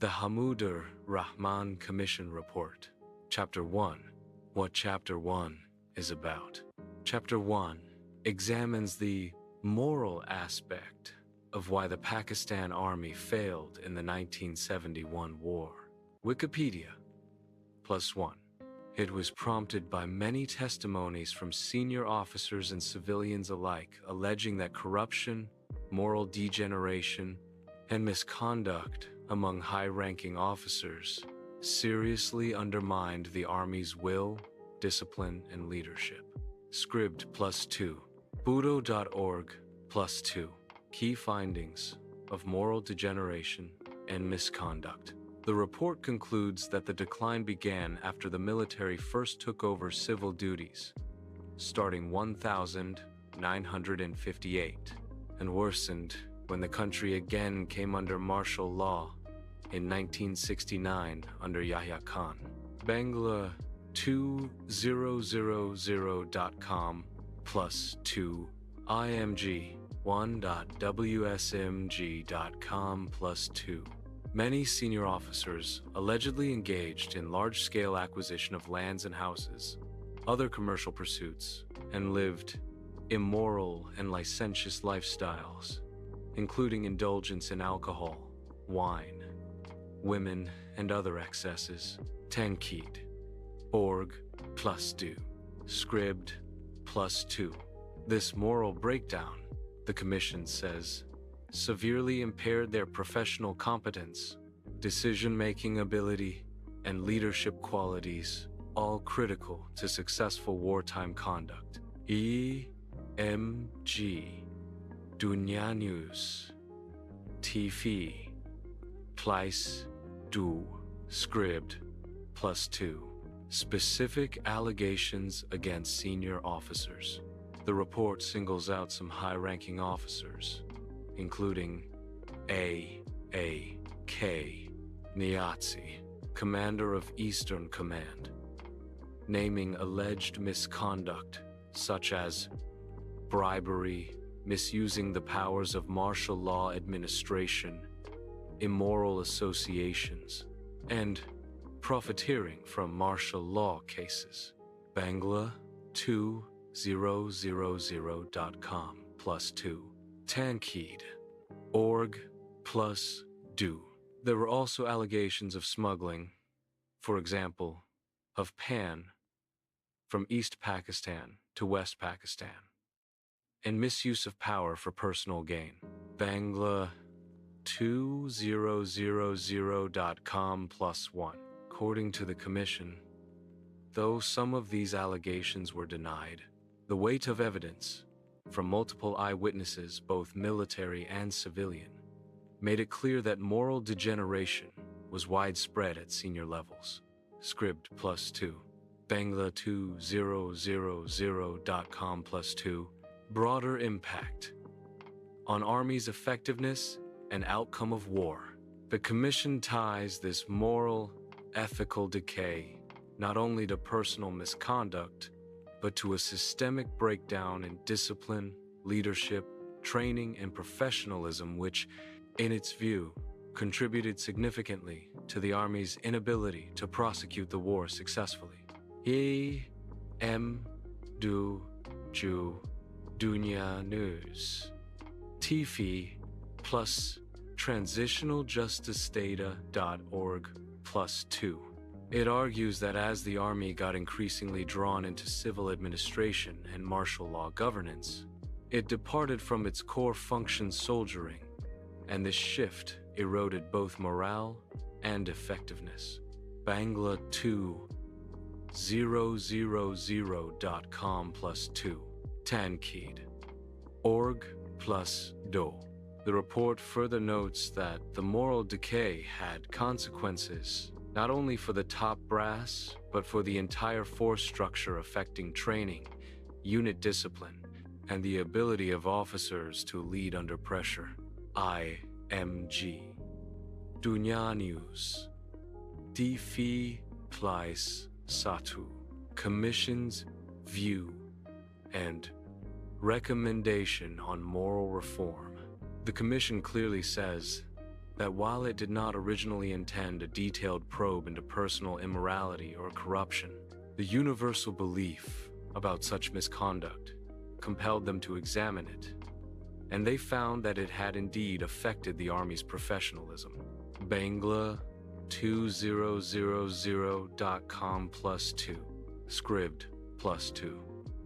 The Hamoodur Rahman Commission Report. Chapter 1. What Chapter 1 is about. Chapter 1 examines the moral aspect of why the Pakistan Army failed in the 1971 war. Wikipedia. +1. It was prompted by many testimonies from senior officers and civilians alike alleging that corruption, moral degeneration, and misconduct among high-ranking officers seriously undermined the Army's will, discipline, and leadership. Scribd +2. Budo.org +2. Key findings of moral degeneration and misconduct. The report concludes that the decline began after the military first took over civil duties, starting 1958, and worsened when the country again came under martial law in 1969 under Yahya Khan. Bangla 2000.com +2. IMG 1.wsmg.com +2. Many senior officers allegedly engaged in large-scale acquisition of lands and houses, other commercial pursuits, and lived immoral and licentious lifestyles, including indulgence in alcohol, wine, women, and other excesses. Tankid. Org +2. Scribd +2. This moral breakdown, the Commission says, severely impaired their professional competence, decision-making ability, and leadership qualities, all critical to successful wartime conduct. EMG. Dunya News. TV. Plice. Do. Scribd +2. Specific allegations against senior officers. The report singles out some high-ranking officers, including A.K. Niazi, commander of Eastern Command, naming alleged misconduct such as bribery, misusing the powers of martial law administration, immoral associations, and profiteering from martial law cases. Bangla 2000.com +2. Tankid. Org +do. There were also allegations of smuggling, for example, of pan from East Pakistan to West Pakistan, and misuse of power for personal gain. Bangla 2000.com +1. According to the Commission, though some of these allegations were denied, the weight of evidence from multiple eyewitnesses, both military and civilian, made it clear that moral degeneration was widespread at senior levels. Scribd +2. Bangla 2000.com +2. Broader impact on Army's effectiveness and outcome of war. The Commission ties this moral, ethical decay not only to personal misconduct, but to a systemic breakdown in discipline, leadership, training, and professionalism which, in its view, contributed significantly to the Army's inability to prosecute the war successfully. Dunya News. TV plus transitionaljusticeData.org +2. It argues that as the Army got increasingly drawn into civil administration and martial law governance, it departed from its core function soldiering, and this shift eroded both morale and effectiveness. Bangla 2000.com +2. Tankid. Org +do. The report further notes that the moral decay had consequences not only for the top brass, but for the entire force structure affecting training, unit discipline, and the ability of officers to lead under pressure. IMG. Dunya News. TV Plice Satu. Commission's view and recommendation on moral reform. The Commission clearly says that while it did not originally intend a detailed probe into personal immorality or corruption, the universal belief about such misconduct compelled them to examine it, and they found that it had indeed affected the Army's professionalism. Bangla 2000.com +2. Scribd +2.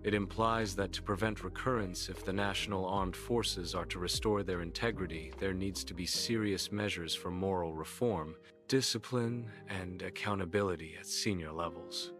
It implies that to prevent recurrence, if the National Armed Forces are to restore their integrity, there needs to be serious measures for moral reform, discipline, and accountability at senior levels.